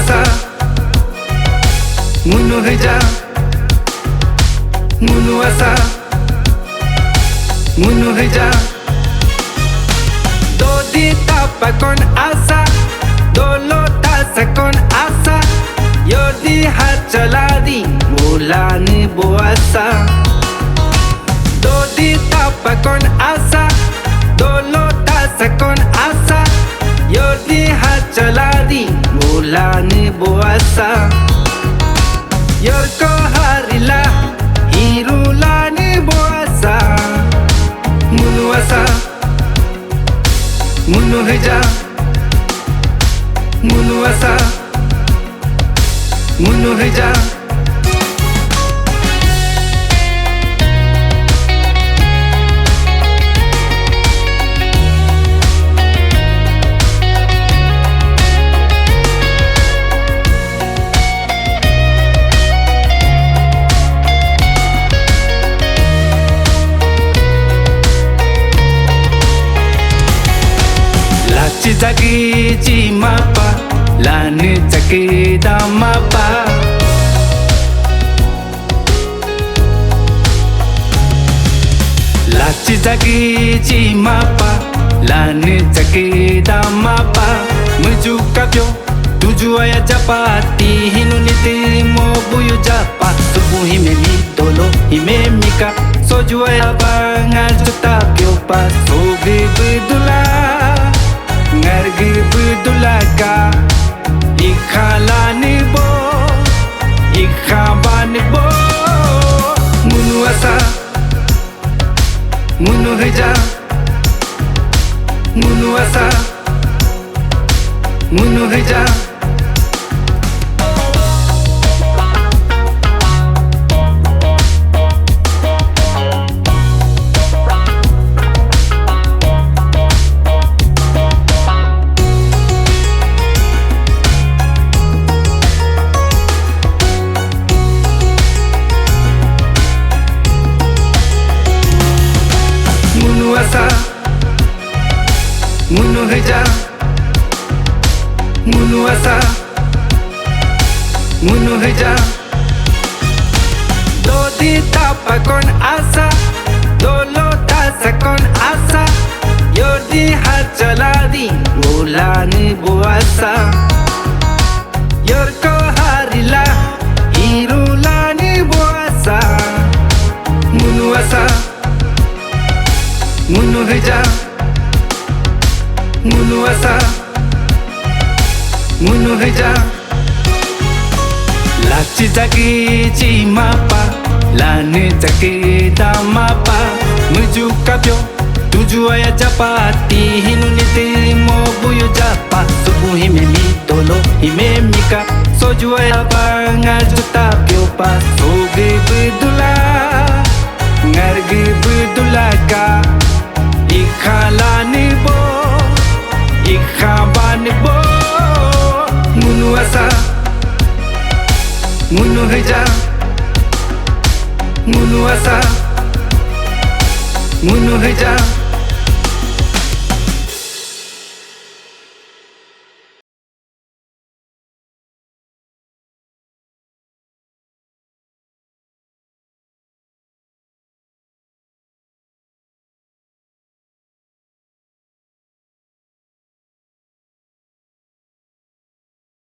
asa Ngunu heja Ngunu asa Ngunu heja Do di tapa con asa Do lota con asa Yo di hachala di bola ni boasa Do di tapa con asa Do lota con asa Yo di hachala di bola ni boasa Yor ko harila hirula ni boasa Ngunu asa Ngunu heja Ngunu asa Ngunu heja Zaki ji mapa lani zaki da mapa Lachi zaki ji mapa lani zaki da mapa Muju kapyo tuju aya japati hinu niti mo buyu japa Subu hime mi dolo hime mika soju aya bangal juta pyo pa sogi bidula Ngargi budulaka ikhalani bo ikhabani bo Ngunu asa Ngunu heja Ngunu asa Ngunu heja Ngunu heja Ngunu asa Ngunu heja Do di tapa con asa Do lota con asa Yo di hachala di bola ni boasa Yor ko harila hirula ni boasa Ngunu asa Ngunu heja Ngunu asa Ngunu heja Lachi zaki ji mapa lani zaki da mapa Muju kapyo tuju aya japati hinu niti mo buyu japa Subu hime mi dolo hime mika soju aya bangal juta pyo pa Sogi bidula Ngargi bidulaka ikhalani bo ikhabani bo Ngunu asa Ngunu heja Ngunu asa Ngunu heja